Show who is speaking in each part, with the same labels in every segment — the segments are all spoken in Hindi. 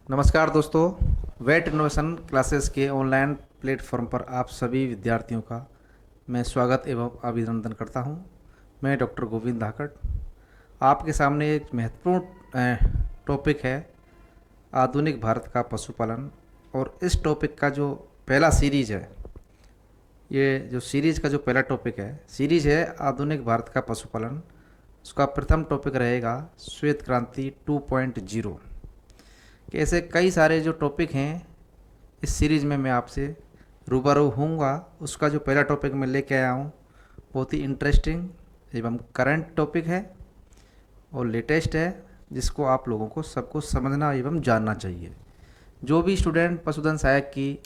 Speaker 1: नमस्कार दोस्तों। वेट इनोवेशन क्लासेस के ऑनलाइन प्लेटफॉर्म पर आप सभी विद्यार्थियों का मैं स्वागत एवं अभिनंदन करता हूं। मैं डॉक्टर गोविंद धाकड़ आपके सामने एक महत्वपूर्ण टॉपिक है, आधुनिक भारत का पशुपालन। और इस टॉपिक का जो पहला सीरीज है, ये जो सीरीज का जो पहला टॉपिक है, सीरीज है आधुनिक भारत का पशुपालन। उसका प्रथम टॉपिक रहेगा श्वेत क्रांति 2.0 कि ऐसे कई सारे जो टॉपिक हैं इस सीरीज़ में मैं आपसे रूबरू होऊंगा। उसका जो पहला टॉपिक मैं लेके आया हूँ बहुत ही इंटरेस्टिंग एवं करंट टॉपिक है और लेटेस्ट है, जिसको आप लोगों को सबको समझना एवं जानना चाहिए। जो भी स्टूडेंट पशुधन सहायक की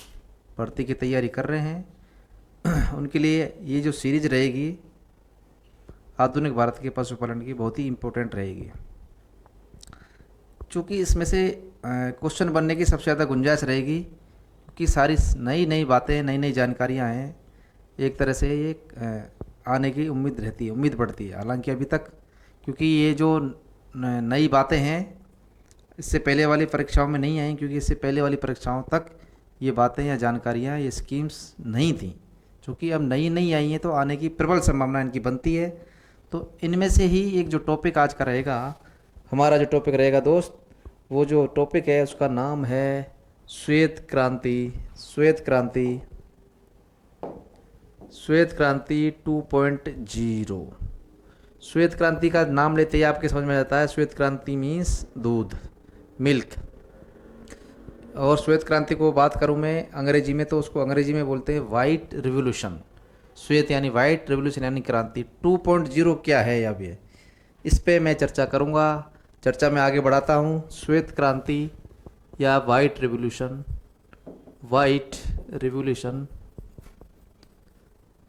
Speaker 1: भर्ती की तैयारी कर रहे हैं उनके लिए ये जो सीरीज रहेगी आधुनिक भारत के पशुपालन की बहुत ही इम्पोर्टेंट रहेगी, चूँकि इसमें से क्वेश्चन बनने की सबसे ज़्यादा गुंजाइश रहेगी कि सारी नई नई बातें, नई नई जानकारियाँ हैं। एक तरह से ये आने की उम्मीद रहती है, उम्मीद बढ़ती है। हालांकि अभी तक, क्योंकि ये जो नई बातें हैं इससे पहले वाली परीक्षाओं में नहीं आई, क्योंकि इससे पहले वाली परीक्षाओं तक ये बातें या जानकारियाँ, ये स्कीम्स नहीं थी। चूँकि अब नई नई आई हैं तो आने की प्रबल संभावना इनकी बनती है। तो इनमें से ही एक जो टॉपिक आज का रहेगा, हमारा जो टॉपिक रहेगा दोस्त, वो जो टॉपिक है उसका नाम है श्वेत क्रांति। श्वेत क्रांति, श्वेत क्रांति 2.0। श्वेत क्रांति का नाम लेते ही आपके समझ में आता है श्वेत क्रांति मीन्स दूध, मिल्क। और श्वेत क्रांति को बात करूं मैं अंग्रेजी में, तो उसको अंग्रेजी में बोलते हैं वाइट रिवोल्यूशन। श्वेत यानी वाइट, रिवोल्यूशन यानी क्रांति। 2.0 क्या है अब ये, इस पे मैं चर्चा करूंगा। चर्चा में आगे बढ़ाता हूँ। श्वेत क्रांति या white revolution, white revolution,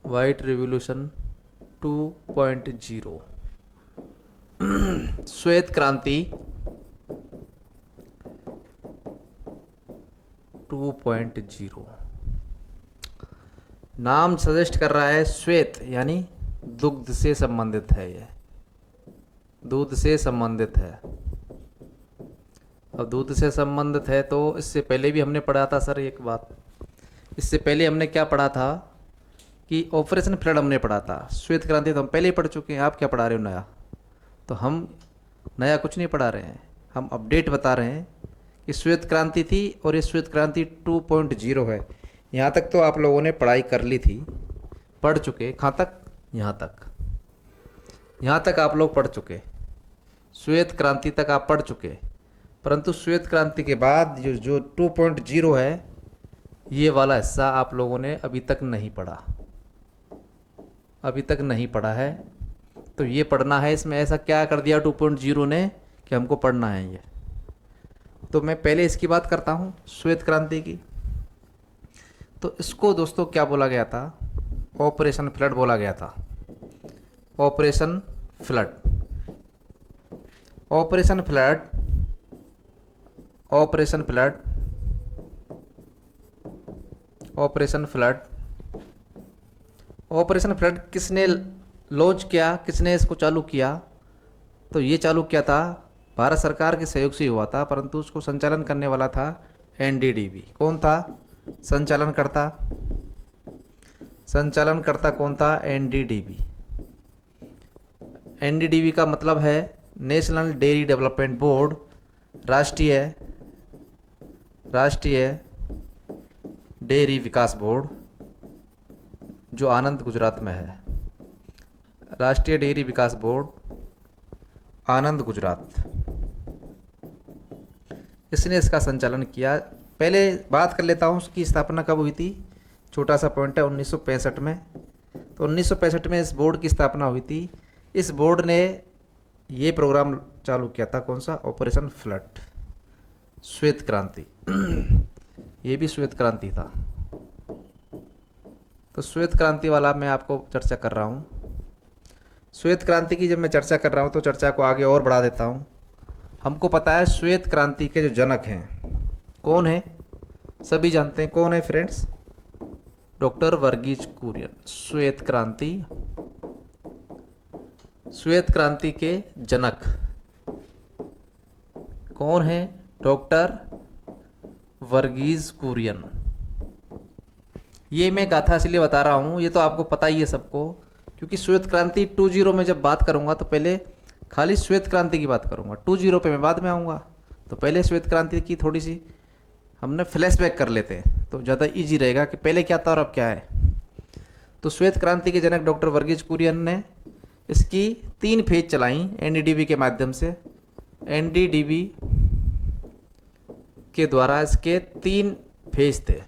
Speaker 1: white revolution 2.0। श्वेत क्रांति 2.0 नाम सजेस्ट कर रहा है। श्वेत यानी दुग्ध से संबंधित है, ये दूध से संबंधित है। अब दूध से संबंधित है तो इससे पहले भी हमने पढ़ा था सर एक बात। इससे पहले हमने क्या पढ़ा था कि ऑपरेशन फ्लड हमने पढ़ा था। श्वेत क्रांति तो हम पहले ही पढ़ चुके हैं। आप क्या पढ़ा रहे हो नया? तो हम नया कुछ नहीं पढ़ा रहे हैं, हम अपडेट बता रहे हैं कि श्वेत क्रांति थी और ये श्वेत क्रांति 2.0 है। यहाँ तक तो आप लोगों ने पढ़ाई कर ली थी, पढ़ चुके। कहाँ तक? यहाँ तक आप लोग पढ़ चुके, श्वेत क्रांति तक आप पढ़ चुके। परंतु श्वेत क्रांति के बाद जो 2.0 है, ये वाला हिस्सा आप लोगों ने अभी तक नहीं पढ़ा, अभी तक नहीं पढ़ा है। तो ये पढ़ना है। इसमें ऐसा क्या कर दिया 2.0 ने कि हमको पढ़ना है ये। तो मैं पहले इसकी बात करता हूँ, श्वेत क्रांति की। तो इसको दोस्तों क्या बोला गया था? ऑपरेशन फ्लड बोला गया था। Operation flood, operation flood, operation flood, operation flood. Operation flood किसने लॉन्च किया, किसने इसको चालू किया? तो ये चालू किया था भारत सरकार के सहयोग से हुआ था, परंतु उसको संचालन करने वाला था एनडीडीबी। कौन था संचालनकर्ता? संचालनकर्ता कौन था? एनडीडीबी। एनडीडीबी का मतलब है नेशनल डेयरी डेवलपमेंट बोर्ड, राष्ट्रीय डेयरी विकास बोर्ड, जो आनंद गुजरात में है। राष्ट्रीय डेयरी विकास बोर्ड, आनंद गुजरात, इसने इसका संचालन किया। पहले बात कर लेता हूँ उसकी स्थापना कब हुई थी। छोटा सा पॉइंट है, 1965 में। तो 1965 में इस बोर्ड की स्थापना हुई थी। इस बोर्ड ने ये प्रोग्राम चालू किया था, कौन सा? ऑपरेशन फ्लड, श्वेत क्रांति। ये भी श्वेत क्रांति था। तो श्वेत क्रांति वाला मैं आपको चर्चा कर रहा हूँ। श्वेत क्रांति की जब मैं चर्चा कर रहा हूँ तो चर्चा को आगे और बढ़ा देता हूँ। हमको पता है श्वेत क्रांति के जो जनक हैं कौन है, सभी जानते हैं। कौन है फ्रेंड्स? डॉक्टर वर्गीज कुरियन। श्वेत क्रांति के जनक कौन है? डॉक्टर वर्गीज कुरियन। ये मैं गाथा इसलिए बता रहा हूँ, ये तो आपको पता ही है सबको, क्योंकि श्वेत क्रांति 20 में जब बात करूँगा तो पहले खाली श्वेत क्रांति की बात करूँगा, 20 पे मैं बाद में आऊँगा। तो पहले श्वेत क्रांति की थोड़ी सी हमने फ्लैशबैक कर लेते हैं तो ज़्यादा इजी रहेगा कि पहले क्या था और अब क्या है। तो श्वेत क्रांति के जनक डॉक्टर वर्गीज कुरियन ने इसकी 3 फेज चलाई एनडीडीबी के माध्यम से। एनडीडीबी के द्वारा इसके 3 फेज थे,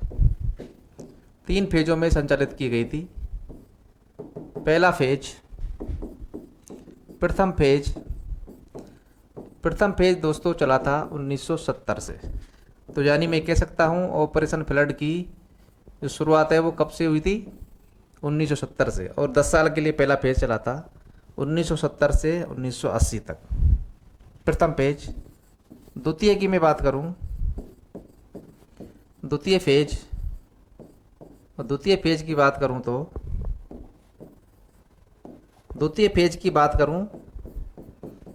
Speaker 1: 3 फेजों में संचालित की गई थी। पहला फेज, प्रथम फेज दोस्तों चला था 1970 से। तो यानी मैं कह सकता हूँ ऑपरेशन फ्लड की जो शुरुआत है वो कब से हुई थी, 1970 से, और 10 साल के लिए पहला फेज चला था 1970 से 1980 तक, प्रथम फेज। द्वितीय की मैं बात करूँ, द्वितीय फेज की बात करूं तो द्वितीय फेज की बात करूं,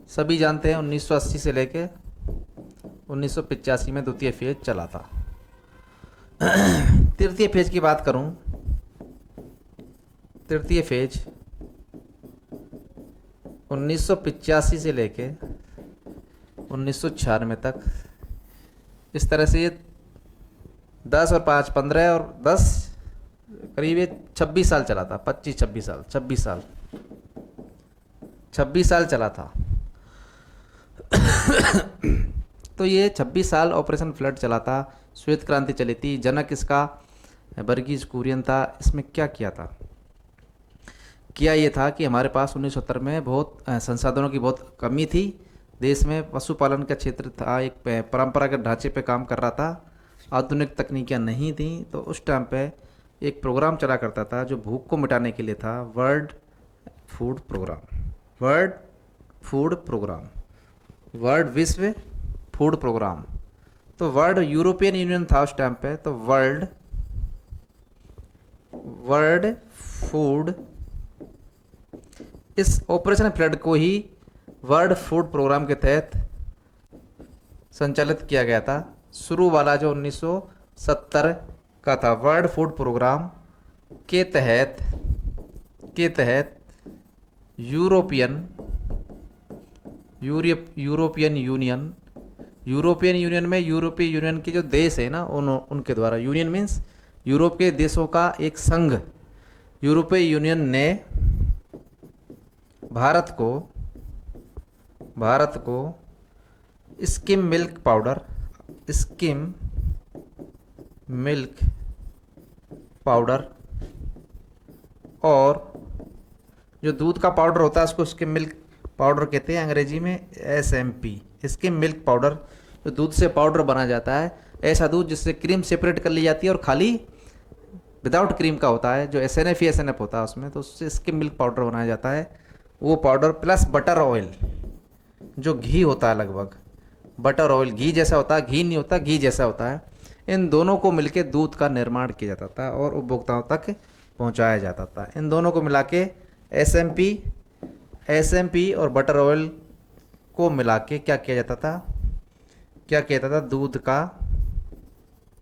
Speaker 1: सभी जानते हैं 1980 से लेके 1985 में द्वितीय फेज चला था। तृतीय फेज की बात करूं, तृतीय फेज 1985 से लेके 1996 तक, इस तरह से ये 10 और 5 15 और 10 करीब 26 साल चला था, 26 साल चला था। तो ये 26 साल ऑपरेशन फ्लड चला था, श्वेत क्रांति चली थी। जनक इसका वर्गीज कुरियन था। इसमें क्या किया था, किया ये था कि हमारे पास 1970 में बहुत संसाधनों की बहुत कमी थी। देश में पशुपालन का क्षेत्र था, एक परंपरागत ढांचे पे काम कर रहा था, आधुनिक तकनीकियाँ नहीं थी। तो उस टाइम पे एक प्रोग्राम चला करता था जो भूख को मिटाने के लिए था, वर्ल्ड फूड विश्व फूड प्रोग्राम। तो वर्ल्ड यूरोपियन यूनियन था उस टाइम पे, तो वर्ल्ड फूड, इस ऑपरेशन फ्लड को ही वर्ल्ड फूड प्रोग्राम के तहत संचालित किया गया था। शुरू वाला जो 1970 का था, वर्ल्ड फूड प्रोग्राम के तहत यूरोपियन यूनियन में यूरोपीय यूनियन के जो देश है ना, उनके द्वारा, यूनियन मीन्स यूरोप के देशों का एक संघ, यूरोपीय यूनियन ने भारत को स्किम मिल्क पाउडर और जो दूध का पाउडर होता है उसको स्किम मिल्क पाउडर कहते हैं, अंग्रेजी में SMP, स्किम मिल्क पाउडर। जो दूध से पाउडर बना जाता है, ऐसा दूध जिससे क्रीम सेपरेट कर ली जाती है और खाली विदाउट क्रीम का होता है, जो SNF होता है उसमें, तो उससे स्किम मिल्क पाउडर बनाया जाता है। वो पाउडर प्लस बटर ऑयल, जो घी होता है, लगभग बटर ऑयल घी जैसा होता है, घी नहीं होता, घी जैसा होता है। इन दोनों को मिलके दूध का निर्माण किया जाता था और उपभोक्ताओं तक पहुंचाया जाता था। इन दोनों को मिला के SMP और बटर ऑयल को मिला के क्या किया जाता था,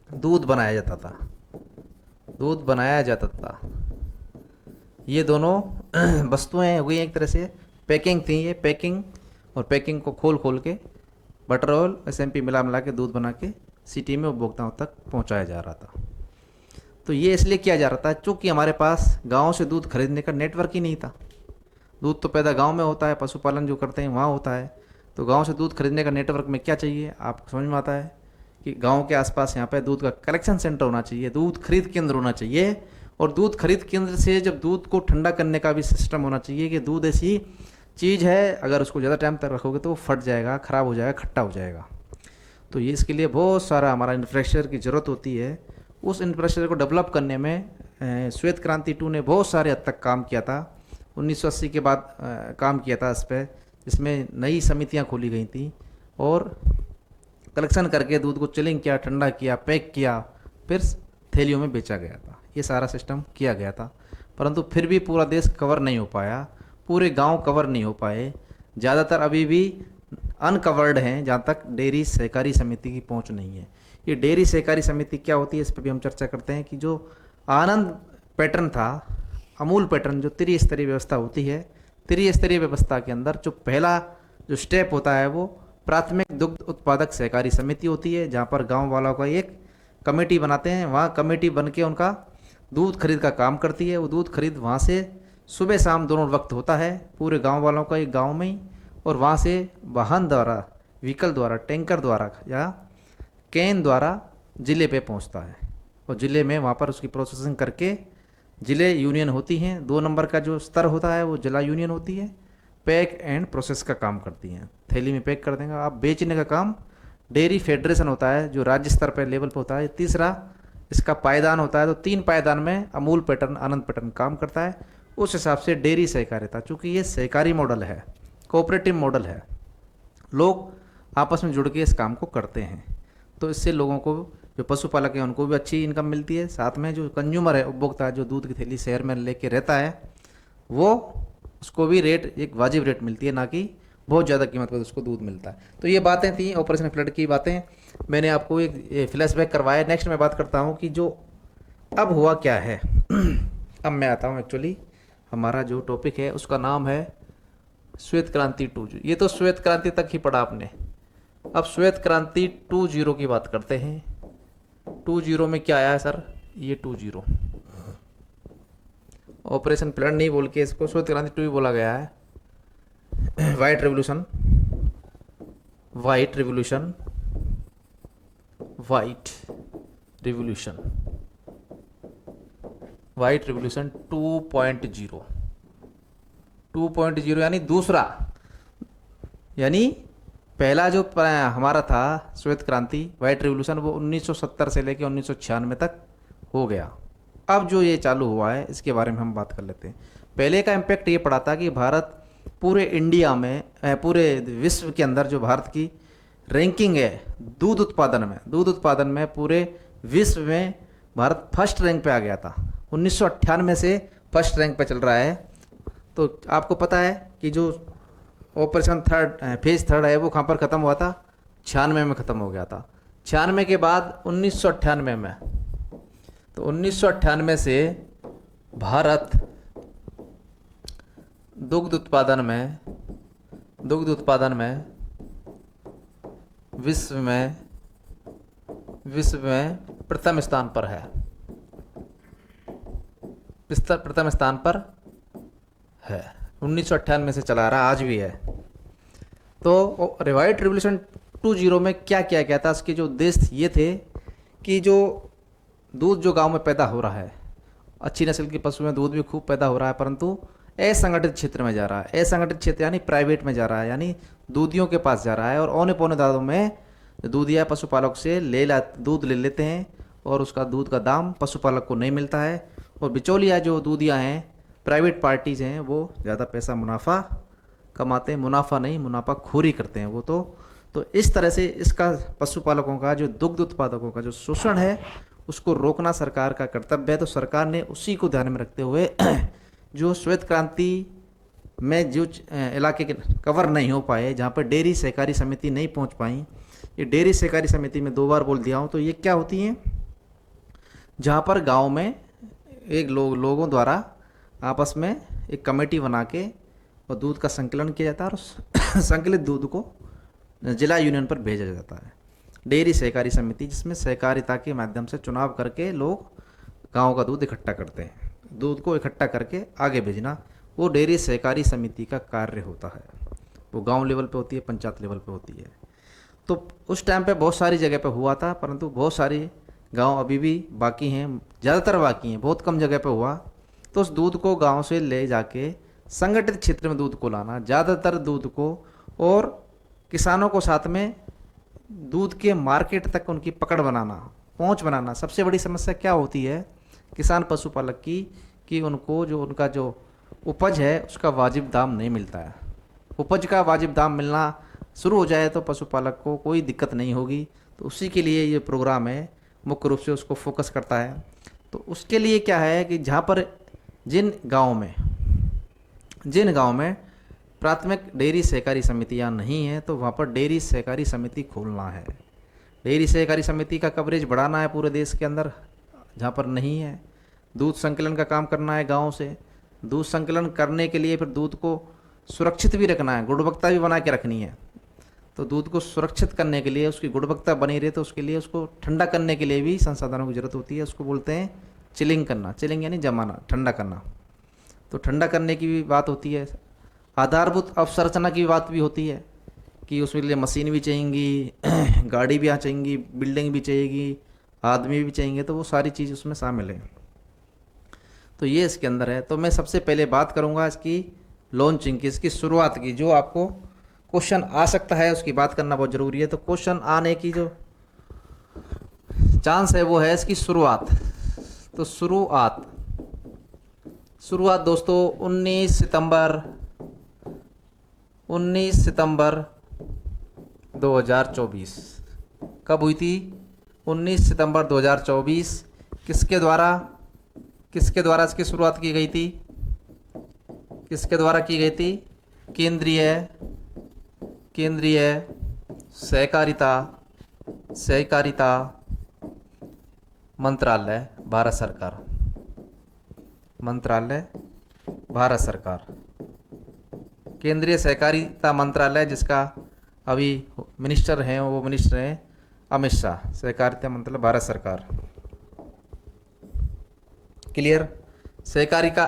Speaker 1: दूध बनाया जाता था। ये दोनों वस्तुएं हो गई एक तरह से पैकिंग थी। ये पैकिंग को खोल के बटर ऑयल SMP मिला के दूध बना के सिटी में उपभोक्ताओं तक पहुंचाया जा रहा था। तो ये इसलिए किया जा रहा था क्योंकि हमारे पास गांव से दूध खरीदने का नेटवर्क ही नहीं था। दूध तो पैदा गांव में होता है, पशुपालन जो करते हैं वहाँ होता है। तो गांव से दूध खरीदने का नेटवर्क में क्या चाहिए, आपको समझ में आता है कि गांव के आसपास यहाँ पे दूध का कलेक्शन सेंटर होना चाहिए, दूध खरीद केंद्र होना चाहिए, और दूध खरीद केंद्र से जब दूध को ठंडा करने का भी सिस्टम होना चाहिए कि दूध ऐसी चीज़ है अगर उसको ज़्यादा टाइम तक रखोगे तो वो फट जाएगा, ख़राब हो जाएगा, खट्टा हो जाएगा। तो ये इसके लिए बहुत सारा हमारा इंफ्रास्ट्रक्चर की ज़रूरत होती है। उस इंफ्रास्ट्रक्चर को डेवलप करने में श्वेत क्रांति 2 ने बहुत सारे हद तक काम किया था। 1980 के बाद काम किया था इस पर, जिसमें नई समितियां खोली गई थी और कलेक्शन करके दूध को चिलिंग किया, ठंडा किया, पैक किया, फिर थैलियों में बेचा गया था। ये सारा सिस्टम किया गया था, परंतु फिर भी पूरा देश कवर नहीं हो पाया, पूरे गांव कवर नहीं हो पाए। ज़्यादातर अभी भी अनकवर्ड हैं जहाँ तक डेयरी सहकारी समिति की पहुँच नहीं है। ये डेयरी सहकारी समिति क्या होती है, इस पर भी हम चर्चा करते हैं कि जो आनंद पैटर्न था, अमूल पैटर्न, जो त्रिस्तरीय व्यवस्था होती है, त्रिस्तरीय व्यवस्था के अंदर जो पहला जो स्टेप होता है वो प्राथमिक दुग्ध उत्पादक सहकारी समिति होती है, जहाँ पर गांव वालों का एक कमेटी बनाते हैं, वहाँ कमेटी बन के उनका दूध खरीद का काम करती है। वो दूध खरीद वहाँ से सुबह शाम दोनों वक्त होता है, पूरे गांव वालों का एक गांव में ही, और वहाँ से वाहन द्वारा, व्हीकल द्वारा, टैंकर द्वारा या कैन द्वारा ज़िले पे पहुँचता है, और ज़िले में वहाँ पर उसकी प्रोसेसिंग करके ज़िले यूनियन होती हैं, 2 नंबर का जो स्तर होता है वो जिला यूनियन होती है, पैक एंड प्रोसेस का काम करती हैं, थैली में पैक कर देंगे आप। बेचने का काम डेयरी फेडरेशन होता है, जो राज्य स्तर पर लेवल पर होता है। तीसरा इसका पायदान होता है, तो 3 पायदान में अमूल पैटर्न, आनंद पैटर्न काम करता है। उस हिसाब से डेयरी सहकारिता, चूँकि ये सहकारी मॉडल है, कोऑपरेटिव मॉडल है, लोग आपस में जुड़ के इस काम को करते हैं, तो इससे लोगों को, जो पशुपालक हैं उनको भी अच्छी इनकम मिलती है, साथ में जो कंज्यूमर है, उपभोक्ता जो दूध की थैली शहर में लेके रहता है, वो उसको भी रेट, एक वाजिब रेट मिलती है, ना कि बहुत ज़्यादा कीमत पर उसको दूध मिलता है। तो ये बातें थी ऑपरेशन फ्लड की बातें, मैंने आपको एक फ्लैशबैक करवाया। नेक्स्ट मैं बात करता हूँ कि जो अब हुआ क्या है। अब मैं आता हूँ, एक्चुअली हमारा जो टॉपिक है उसका नाम है श्वेत क्रांति 2। ये तो श्वेत क्रांति तक ही पढ़ा आपने, अब श्वेत क्रांति 2.0 की बात करते हैं। 2.0 में क्या आया है सर? ये 2.0 ऑपरेशन फ्लड नहीं बोल के इसको श्वेत क्रांति 2 ही बोला गया है। White revolution, white revolution, white revolution, white revolution 2.0। 2.0 यानी दूसरा, यानी पहला जो हमारा था श्वेत क्रांति, वाइट रेवोल्यूशन, वो 1970 से लेकर 1996 तक हो गया। अब जो ये चालू हुआ है इसके बारे में हम बात कर लेते हैं। पहले का इम्पैक्ट ये पड़ा था कि भारत पूरे इंडिया में, पूरे विश्व के अंदर जो भारत की रैंकिंग है दूध उत्पादन में पूरे विश्व में भारत फर्स्ट रैंक पे आ गया था। 1998 से फर्स्ट रैंक पे चल रहा है। तो आपको पता है कि जो ऑपरेशन फेज थर्ड है वो कहाँ पर ख़त्म हुआ था? 96 में ख़त्म हो गया था। 96 के बाद 1998 में, तो 1998 से भारत दुग्ध उत्पादन में विश्व में प्रथम स्थान पर है, प्रथम स्थान पर है। 1998 से चला रहा, आज भी है। तो वाइट रेवोल्यूशन 2.0 में क्या किया गया था? इसके जो उद्देश्य ये थे कि जो दूध जो गांव में पैदा हो रहा है, अच्छी नस्ल के पशु में दूध भी खूब पैदा हो रहा है, परंतु असंगठित क्षेत्र में जा रहा है। असंगठित क्षेत्र यानी प्राइवेट में जा रहा है, यानी दूधियों के पास जा रहा है, और औने पौने दामों में दूधिया पशुपालक से दूध ले लेते हैं, और उसका दूध का दाम पशुपालक को नहीं मिलता है, और बिचौलिया जो दूधिया हैं, प्राइवेट पार्टीज़ हैं, वो ज़्यादा पैसा मुनाफा कमाते हैं, मुनाफा नहीं, मुनाफाखोरी करते हैं वो। तो इस तरह से इसका पशुपालकों का, जो दुग्ध उत्पादकों का जो शोषण है, उसको रोकना सरकार का कर्तव्य है। तो सरकार ने उसी को ध्यान में रखते हुए जो श्वेत क्रांति में जो इलाके के कवर नहीं हो पाए, जहाँ पर डेयरी सहकारी समिति नहीं पहुँच पाई, ये डेयरी सहकारी समिति में 2 बार बोल दिया हूँ। तो ये क्या होती हैं? जहाँ पर गांव में एक लोगों द्वारा आपस में एक कमेटी बना के और दूध का संकलन किया जाता है, और संकलित दूध को जिला यूनियन पर भेजा जाता है। डेयरी सहकारी समिति, जिसमें सहकारिता के माध्यम से चुनाव करके लोग गांव का दूध इकट्ठा करते हैं, दूध को इकट्ठा करके आगे भेजना, वो डेयरी सहकारी समिति का कार्य होता है। वो गांव लेवल पे होती है, पंचायत लेवल पे होती है। तो उस टाइम पे बहुत सारी जगह पे हुआ था, परंतु बहुत सारी गांव अभी भी बाकी हैं, ज़्यादातर बाकी हैं, बहुत कम जगह पे हुआ। तो उस दूध को गांव से ले जाके संगठित क्षेत्र में दूध को लाना, ज़्यादातर दूध को, और किसानों को साथ में दूध के मार्केट तक उनकी पकड़ बनाना, पहुंच बनाना। सबसे बड़ी समस्या क्या होती है किसान पशुपालक की, कि उनको जो उनका जो उपज है उसका वाजिब दाम नहीं मिलता है। उपज का वाजिब दाम मिलना शुरू हो जाए तो पशुपालक को कोई दिक्कत नहीं होगी। तो उसी के लिए ये प्रोग्राम है, मुख्य रूप से उसको फोकस करता है। तो उसके लिए क्या है कि जहाँ पर जिन गाँव में प्राथमिक डेयरी सहकारी समितियाँ नहीं हैं, तो वहाँ पर डेयरी सहकारी समिति खोलना है। डेयरी सहकारी समिति का कवरेज बढ़ाना है पूरे देश के अंदर जहाँ पर नहीं है। दूध संकलन का काम करना है गाँव से। दूध संकलन करने के लिए फिर दूध को सुरक्षित भी रखना है, गुणवत्ता भी बना के रखनी है। तो दूध को सुरक्षित करने के लिए, उसकी गुणवत्ता बनी रहे, तो उसके लिए उसको ठंडा करने के लिए भी संसाधनों की जरूरत होती है। उसको बोलते हैं चिलिंग करना। चिलिंग यानी जमाना, ठंडा करना। तो ठंडा करने की भी बात होती है। आधारभूत अवसंरचना की बात भी होती है कि उसके लिए मशीन भी चाहिएगी, गाड़ी भी यहाँ चाहिएगी, बिल्डिंग भी चाहिएगी, आदमी भी चाहिए। तो वो सारी चीज़ उसमें शामिल है। तो ये इसके अंदर है। तो मैं सबसे पहले बात करूँगा इसकी लॉन्चिंग की, इसकी शुरुआत की। जो आपको क्वेश्चन आ सकता है उसकी बात करना बहुत ज़रूरी है। तो क्वेश्चन आने की जो चांस है वो है इसकी शुरुआत। तो शुरुआत दोस्तों 19 सितंबर 2024 कब हुई थी? 19 सितंबर 2024। किसके द्वारा इसकी शुरुआत की गई थी? किसके द्वारा की गई थी? केंद्रीय सहकारिता मंत्रालय, भारत सरकार। केंद्रीय सहकारिता मंत्रालय, जिसका अभी मिनिस्टर हैं अमित शाह। सहकारिता मंत्रालय, भारत सरकार। क्लियर? सहकारिता।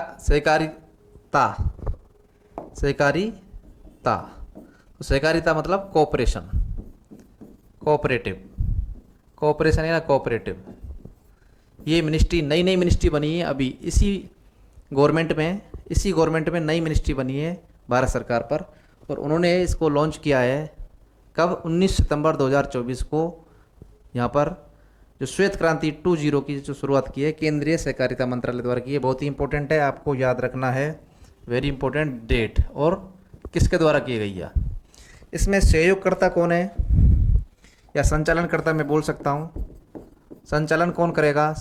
Speaker 1: तो सहकारिता मतलब कोऑपरेशन या कोऑपरेटिव। ये मिनिस्ट्री नई मिनिस्ट्री बनी है अभी इसी गवर्नमेंट में नई मिनिस्ट्री बनी है भारत सरकार पर। और उन्होंने इसको लॉन्च किया है कब? 19 सितंबर 2024 को। यहाँ पर जो श्वेत क्रांति 2.0 की जो शुरुआत की है केंद्रीय सहकारिता मंत्रालय द्वारा की है। बहुत ही इंपॉर्टेंट है, आपको याद रखना है। Very important date. और किसके द्वारा की गई है? इसमें सहयोगकर्ता कौन है या संचालनकर्ता मैं बोल सकता हूँ। संचालन कौन करेगा?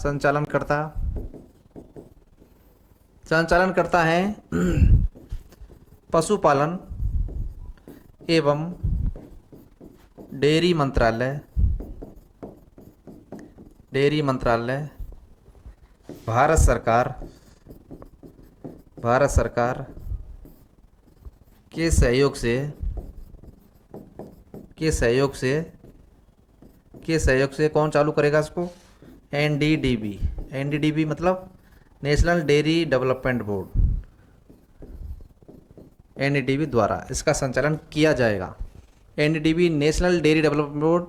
Speaker 1: संचालनकर्ता है पशुपालन एवं डेयरी मंत्रालय, भारत सरकार के सहयोग से कौन चालू करेगा इसको? एनडीडीबी मतलब national dairy development board, NDDB द्वारा इसका संचालन किया जाएगा। NDDB national dairy development board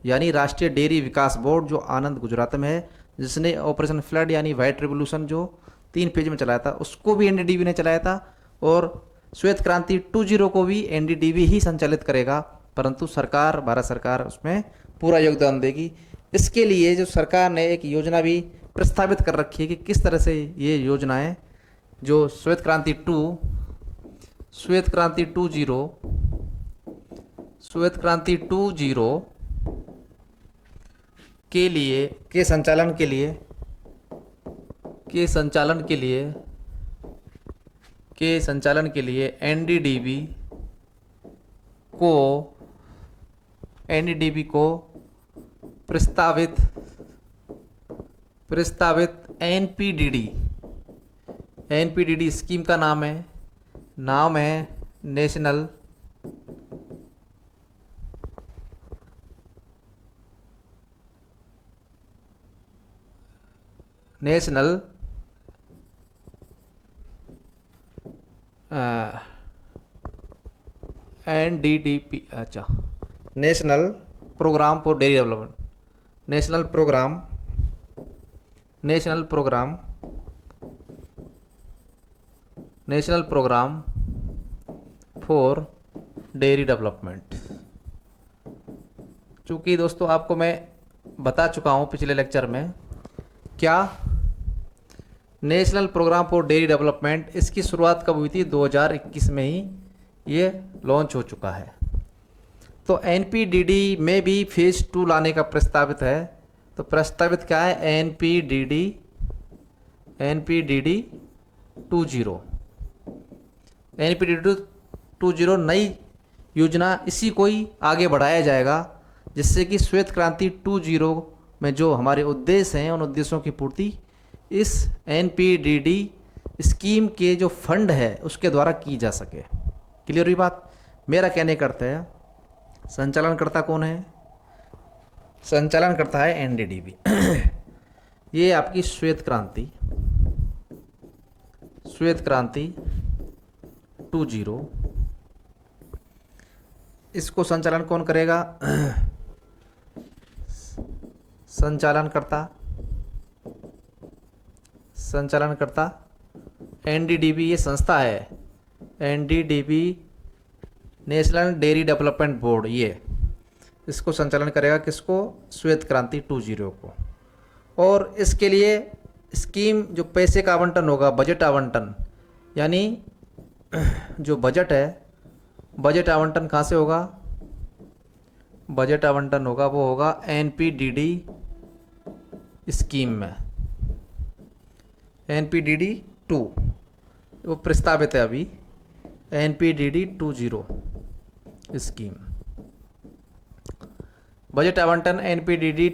Speaker 1: यानी राष्ट्रीय डेयरी विकास बोर्ड, जो आनंद गुजरात में है, जिसने ऑपरेशन फ्लड यानी वाइट रिवोल्यूशन जो 3 फेज में चलाया था उसको भी एनडीडीबी ने चलाया था। और श्वेत क्रांति 2.0 को भी एनडीडीबी ही संचालित करेगा, परंतु भारत सरकार उसमें पूरा योगदान देगी। इसके लिए जो सरकार ने एक योजना भी प्रस्तावित कर रखी है कि किस तरह से ये योजनाएं जो श्वेत क्रांति 2.0 के संचालन के लिए एनडीडीबी को प्रस्तावित एनपीडीडी स्कीम का नाम है नेशनल एनडीडीपी। अच्छा, national programme for dairy development, national programme for dairy development. चूँकि दोस्तों आपको मैं बता चुका हूँ पिछले लेक्चर में, क्या national programme for dairy development, इसकी शुरुआत कब हुई थी? 2021 में ही ये लॉन्च हो चुका है। तो एनपीडीडी में भी फेज 2 लाने का प्रस्तावित है। तो प्रस्तावित क्या है? एनपीडीडी 2.0। एनपीडीडी 2.0 नई योजना, इसी को ही आगे बढ़ाया जाएगा, जिससे कि श्वेत क्रांति 2.0 में जो हमारे उद्देश्य हैं उन उद्देश्यों की पूर्ति इस एनपीडीडी स्कीम के जो फंड है उसके द्वारा की जा सके। क्लियर हुई बात? मेरा कहने का अर्थ है, संचालनकर्ता कौन है? संचालनकर्ता है एनडीडीबी। ये आपकी श्वेत क्रांति 2.0, इसको संचालन कौन करेगा? संचालनकर्ता एनडीडीबी ये संस्था है, NDDB national dairy development board, ये इसको संचालन करेगा। किसको? श्वेत क्रांति 2.0 को। और इसके लिए स्कीम जो पैसे का आवंटन होगा, बजट आवंटन, यानी जो बजट है, बजट आवंटन कहाँ से होगा? बजट आवंटन होगा वो होगा एनपीडीडी स्कीम में, एनपीडीडी 2 वो प्रस्तावित है अभी, एनपीडीडी 2.0 स्कीम। बजट आवंटन एनपीडीडी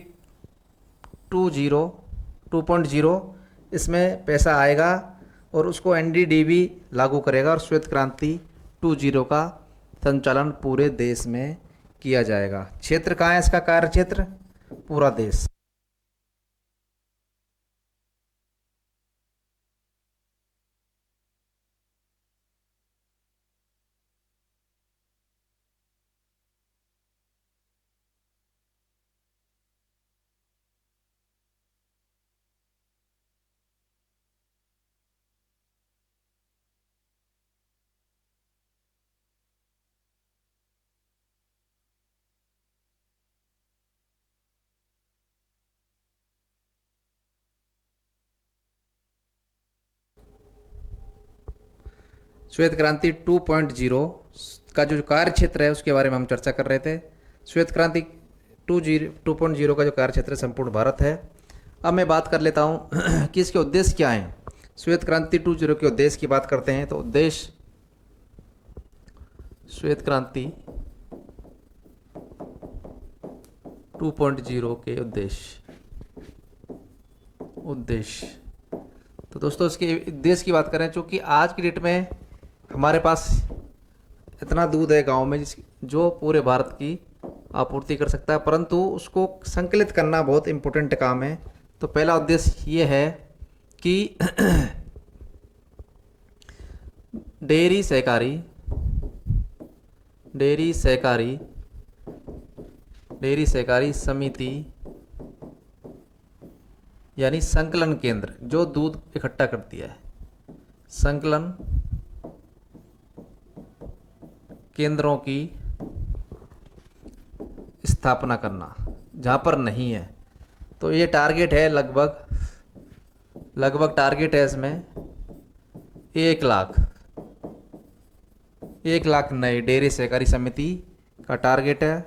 Speaker 1: 2.0 इसमें पैसा आएगा और उसको एनडीडीबी लागू करेगा और श्वेत क्रांति 2.0 का संचालन पूरे देश में किया जाएगा। क्षेत्र कहाँ है इसका? कार्य क्षेत्र पूरा देश। श्वेत क्रांति 2.0 का जो कार्य क्षेत्र है उसके बारे में हम चर्चा कर रहे थे। श्वेत क्रांति 2.0 का जो कार्य क्षेत्र संपूर्ण भारत है। अब मैं बात कर लेता हूँ कि इसके उद्देश्य क्या हैं। श्वेत क्रांति 2.0 के उद्देश्य की बात करते हैं तो उद्देश्य श्वेत क्रांति 2.0 के उद्देश्य तो दोस्तों इसके उद्देश्य की बात करें, चूँकि आज की डेट में हमारे पास इतना दूध है गांव में जो पूरे भारत की आपूर्ति कर सकता है, परंतु उसको संकलित करना बहुत इम्पोर्टेंट काम है। तो पहला उद्देश्य ये है कि डेयरी सहकारी समिति यानी संकलन केंद्र जो दूध इकट्ठा करती है, संकलन केंद्रों की स्थापना करना जहाँ पर नहीं है। तो ये टारगेट है, लगभग टारगेट है इसमें 1 लाख नए डेयरी सहकारी समिति का टारगेट है।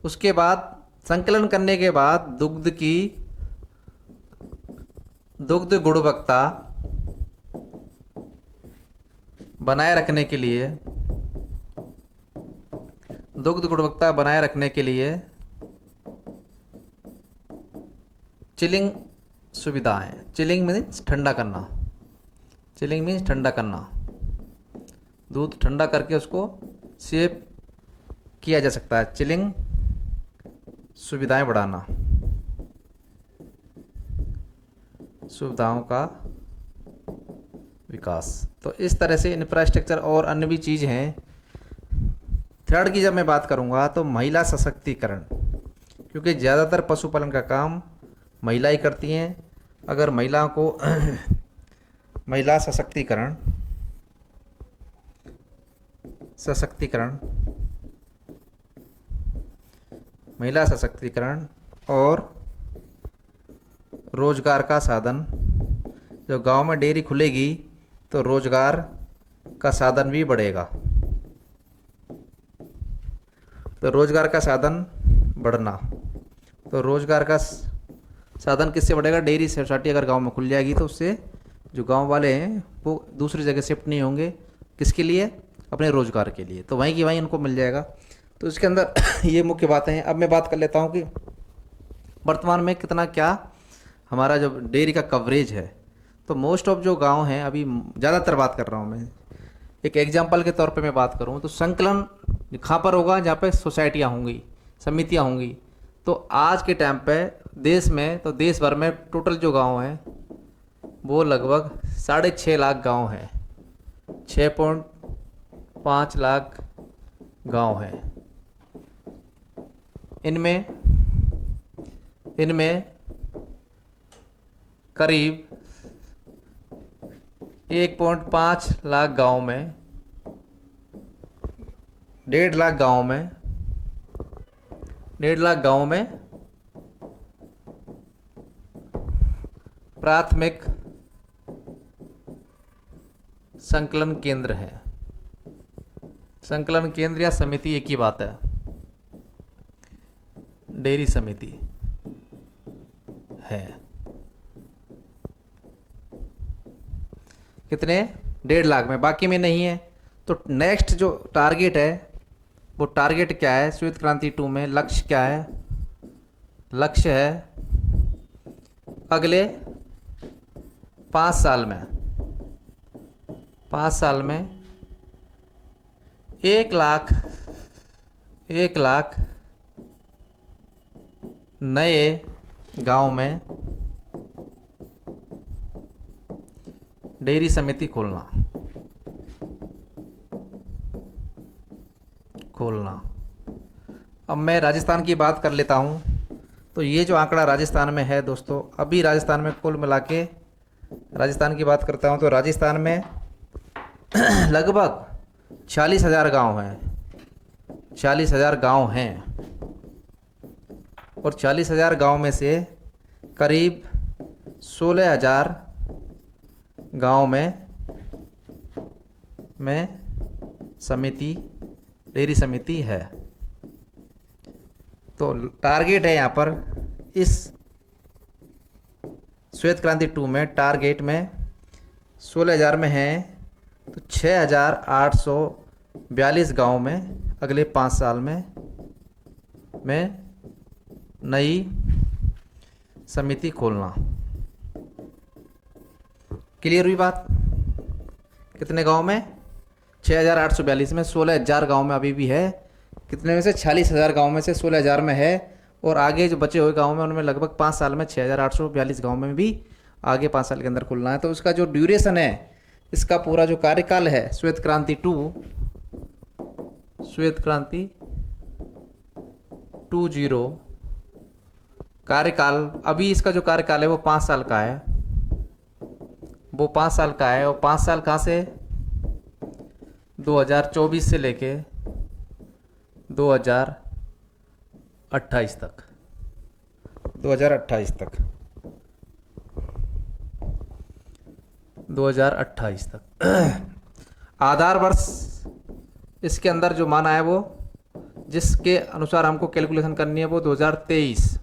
Speaker 1: उसके बाद संकलन करने के बाद दुग्ध गुणवत्ता बनाए रखने के लिए चिलिंग सुविधाएं, चिलिंग मीन्स ठंडा करना, दूध ठंडा करके उसको सेव किया जा सकता है। चिलिंग सुविधाएं बढ़ाना, सुविधाओं का विकास। तो इस तरह से इंफ्रास्ट्रक्चर और अन्य भी चीज़ हैं। थर्ड की जब मैं बात करूंगा तो महिला सशक्तिकरण, क्योंकि ज़्यादातर पशुपालन का काम महिला ही करती हैं। अगर महिलाओं को महिला सशक्तिकरण और रोजगार का साधन, जब गांव में डेयरी खुलेगी तो रोजगार का साधन भी बढ़ेगा। तो रोजगार का साधन बढ़ना, तो रोजगार का साधन किससे बढ़ेगा? डेयरी सोसाइटी अगर गांव में खुल जाएगी तो उससे जो गांव वाले हैं वो दूसरी जगह शिफ्ट नहीं होंगे। किसके लिए? अपने रोजगार के लिए। तो वहीं की वहीं उनको मिल जाएगा। तो इसके अंदर ये मुख्य बातें हैं। अब मैं बात कर लेता हूँ कि वर्तमान में कितना क्या हमारा जो डेयरी का कवरेज है। तो मोस्ट ऑफ जो गांव हैं, अभी ज़्यादातर बात कर रहा हूँ मैं, एक एग्जांपल के तौर पे मैं बात करूँ तो संकलन कहाँ पर होगा, जहाँ पे सोसाइटियाँ होंगी, समितियाँ होंगी। तो आज के टाइम पे देश में, तो देश भर में टोटल जो गांव हैं वो लगभग 6.5 लाख गांव हैं। 6.5 लाख गांव हैं। इनमें करीब 1.5 लाख गांव में, 1.5 लाख गांव में, 1.5 लाख गांव में प्राथमिक संकलन केंद्र है। संकलन केंद्र या समिति एक ही बात है, डेयरी समिति है। कितने? 1.5 लाख में, बाकी में नहीं है। तो नेक्स्ट जो टारगेट है वो टारगेट क्या है? श्वेत क्रांति 2 में लक्ष्य क्या है? लक्ष्य है अगले 5 साल में, 5 साल में 1 लाख नए गांव में डेयरी समिति खोलना। अब मैं राजस्थान की बात कर लेता हूं। तो ये जो आंकड़ा राजस्थान में है दोस्तों, अभी राजस्थान में कुल मिला के राजस्थान की बात करता हूं तो राजस्थान में लगभग 40,000 गांव हैं। 40,000 गांव हैं और 40,000 गांव में से करीब 16,000 गांव में समिति, डेयरी समिति है। तो टारगेट है यहाँ पर इस श्वेत क्रांति 2 में, टारगेट में 16,000 में है तो 6,842 गांव में अगले 5 साल में नई समिति खोलना। क्लियर हुई बात? कितने गांव में? 6,842 में। 16,000 गांव में अभी भी है। कितने में से? 40,000 गांव में से 16,000 में है। और आगे जो बचे हुए गांव में उनमें लगभग 5 साल में 6,842 गांव में भी आगे 5 साल के अंदर खुलना है। तो उसका जो ड्यूरेशन है, इसका पूरा जो कार्यकाल है श्वेत क्रांति 20 कार्यकाल, अभी इसका जो कार्यकाल है वो 5 साल का है। वो 5 साल का है। और 5 साल कहाँ से? 2024 से लेके 2028 तक। 2028 तक 2028 तक आधार वर्ष इसके अंदर जो माना है वो, जिसके अनुसार हमको कैलकुलेशन करनी है वो 2023,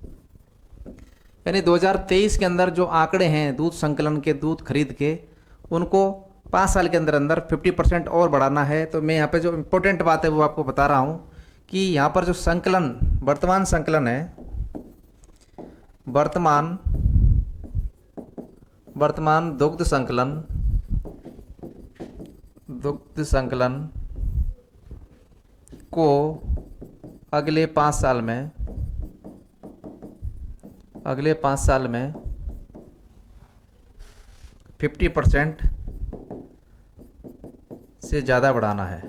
Speaker 1: यानी 2023 के अंदर जो आंकड़े हैं दूध संकलन के, दूध खरीद के, उनको 5 साल के अंदर अंदर 50% और बढ़ाना है। तो मैं यहाँ पे जो इम्पोर्टेंट बात है वो आपको बता रहा हूँ कि यहाँ पर जो संकलन, वर्तमान संकलन है, वर्तमान दुग्ध संकलन को अगले 5 साल में 50% से ज़्यादा बढ़ाना है।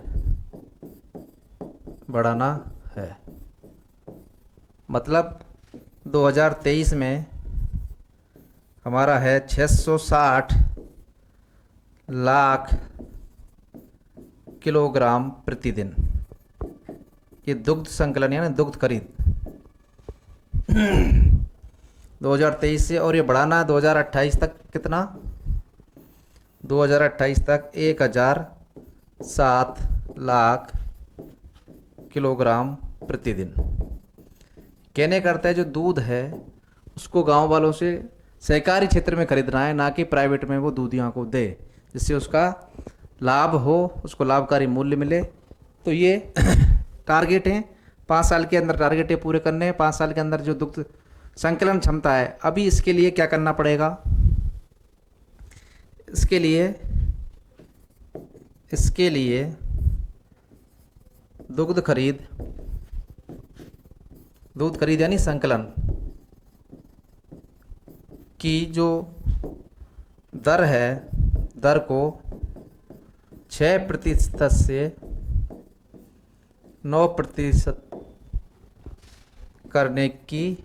Speaker 1: मतलब 2023 में हमारा है 660 लाख किलोग्राम प्रतिदिन, ये दुग्ध संकलन यानी दुग्ध खरीद 2023 से। और ये बढ़ाना 2028 तक कितना? 2028 तक 1,007 लाख किलोग्राम प्रतिदिन। कहने करता है जो दूध है उसको गांव वालों से सहकारी क्षेत्र में खरीदना है, ना कि प्राइवेट में वो दूधियों को दे, जिससे उसका लाभ हो, उसको लाभकारी मूल्य मिले। तो ये टारगेट है 5 साल के अंदर टारगेट ये पूरे करने हैं। 5 साल के अंदर जो दुग्ध संकलन क्षमता है, अभी इसके लिए क्या करना पड़ेगा, इसके लिए दुग्ध खरीद यानी संकलन की जो दर है, दर को 6% से 9% करने की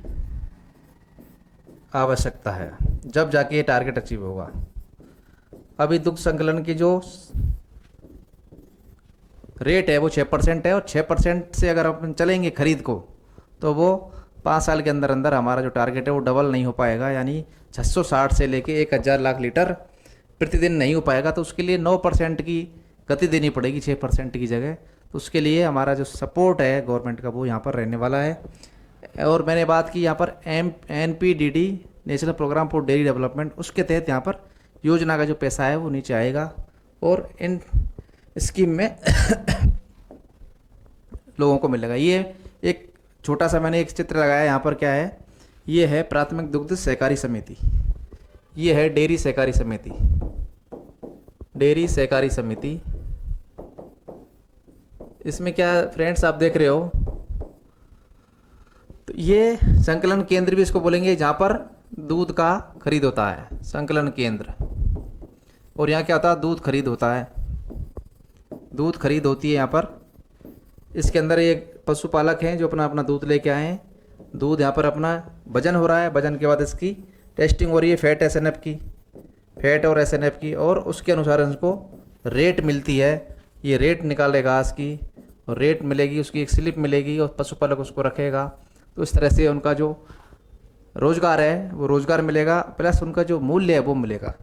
Speaker 1: आवश्यकता है, जब जाके ये टारगेट अचीव होगा। अभी दुग्ध संकलन की जो रेट है वो 6% है, और 6% से अगर अपन चलेंगे खरीद को, तो वो 5 साल के अंदर अंदर हमारा जो टारगेट है वो डबल नहीं हो पाएगा, यानी 660 से लेके 1000 लाख लीटर प्रतिदिन नहीं हो पाएगा। तो उसके लिए 9% की गति देनी पड़ेगी 6% की जगह। तो उसके लिए हमारा जो सपोर्ट है गवर्नमेंट का वो यहाँ पर रहने वाला है। और मैंने बात की यहाँ पर NPDD national programme for dairy development, उसके तहत यहाँ पर योजना का जो पैसा है वो नीचे आएगा, और इन स्कीम में लोगों को मिलेगा। ये एक छोटा सा मैंने एक चित्र लगाया यहाँ पर, क्या है, ये है प्राथमिक दुग्ध सहकारी समिति, ये है डेयरी सहकारी समिति। इसमें क्या फ्रेंड्स आप देख रहे हो, तो ये संकलन केंद्र भी इसको बोलेंगे, जहाँ पर दूध का खरीद होता है, संकलन केंद्र। और यहाँ क्या होता है, दूध खरीद होता है, दूध खरीद होती है यहाँ पर। इसके अंदर एक पशुपालक हैं जो अपना अपना दूध लेके आए हैं, दूध यहाँ पर अपना वजन हो रहा है, वजन के बाद इसकी टेस्टिंग हो रही है फैट और SNF की, और उसके अनुसार इसको रेट मिलती है। ये रेट निकालेगा इसकी, और रेट मिलेगी, उसकी एक स्लिप मिलेगी, और पशुपालक उसको रखेगा। तो इस तरह से उनका जो रोजगार है वो रोजगार मिलेगा, प्लस उनका जो मूल्य है वो मिलेगा।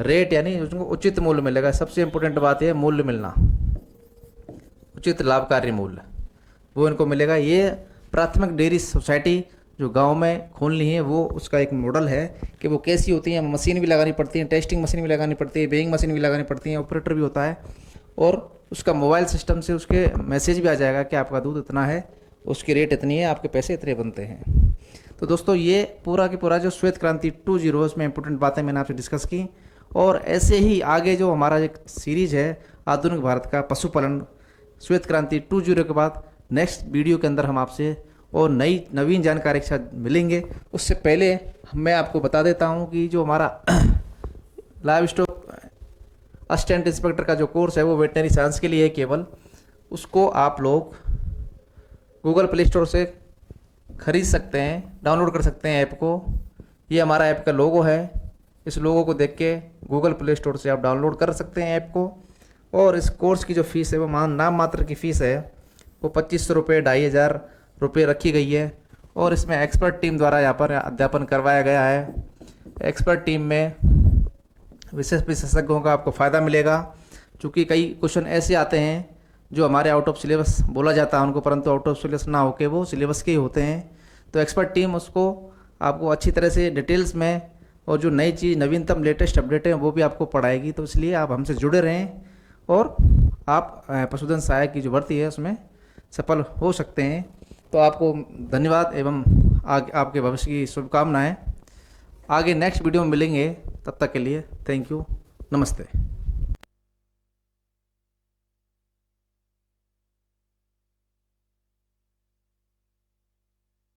Speaker 1: रेट यानी उनको उचित मूल्य मिलेगा। सबसे इम्पोर्टेंट बात है मूल्य मिलना, उचित लाभकारी मूल्य वो इनको मिलेगा। ये प्राथमिक डेयरी सोसाइटी जो गांव में खोलनी है, वो उसका एक मॉडल है कि वो कैसी होती है। मशीन भी लगानी पड़ती है, टेस्टिंग मशीन भी लगानी पड़ती है, वेइंग मशीन भी लगानी पड़ती है, ऑपरेटर भी होता है, और उसका मोबाइल सिस्टम से उसके मैसेज भी आ जाएगा कि आपका दूध इतना है, उसकी रेट इतनी है, आपके पैसे इतने बनते हैं। तो दोस्तों ये पूरा की पूरा जो श्वेत क्रांति 2.0 उसमें इंपॉर्टेंट बातें मैंने आपसे डिस्कस की। और ऐसे ही आगे जो हमारा एक सीरीज है आधुनिक भारत का पशुपालन श्वेत क्रांति 2.0 के बाद नेक्स्ट वीडियो के अंदर हम आपसे और नवीन जानकारी के साथ मिलेंगे। उससे पहले मैं आपको बता देता हूं कि जो हमारा लाइव स्टॉक असिस्टेंट इंस्पेक्टर का जो कोर्स है वो वेटनरी साइंस के लिए है केवल, उसको आप लोग गूगल प्ले स्टोर से खरीद सकते हैं, डाउनलोड कर सकते हैं ऐप को। ये हमारा ऐप का लोगो है, इस लोगो को देख के गूगल प्ले स्टोर से आप डाउनलोड कर सकते हैं ऐप को। और इस कोर्स की जो फीस है वो नाम मात्र की फ़ीस है, वो 2500 रुपये 2500 रुपये रखी गई है। और इसमें एक्सपर्ट टीम द्वारा यहाँ पर अध्यापन करवाया गया है। एक्सपर्ट टीम में विशेषज्ञों का आपको फ़ायदा मिलेगा, क्योंकि कई क्वेश्चन ऐसे आते हैं जो हमारे आउट ऑफ सिलेबस बोला जाता है उनको, परंतु आउट ऑफ सिलेबस ना होके वो सिलेबस के ही होते हैं। तो एक्सपर्ट टीम उसको आपको अच्छी तरह से डिटेल्स में, और जो नई चीज़ नवीनतम लेटेस्ट अपडेट है वो भी आपको पढ़ाएगी। तो इसलिए आप हमसे जुड़े रहें, और आप पशुधन सहायक की जो भर्ती है उसमें सफल हो सकते हैं। तो आपको धन्यवाद एवं आपके भविष्य की शुभकामनाएं। आगे नेक्स्ट वीडियो में मिलेंगे, तब तक के लिए थैंक यू, नमस्ते।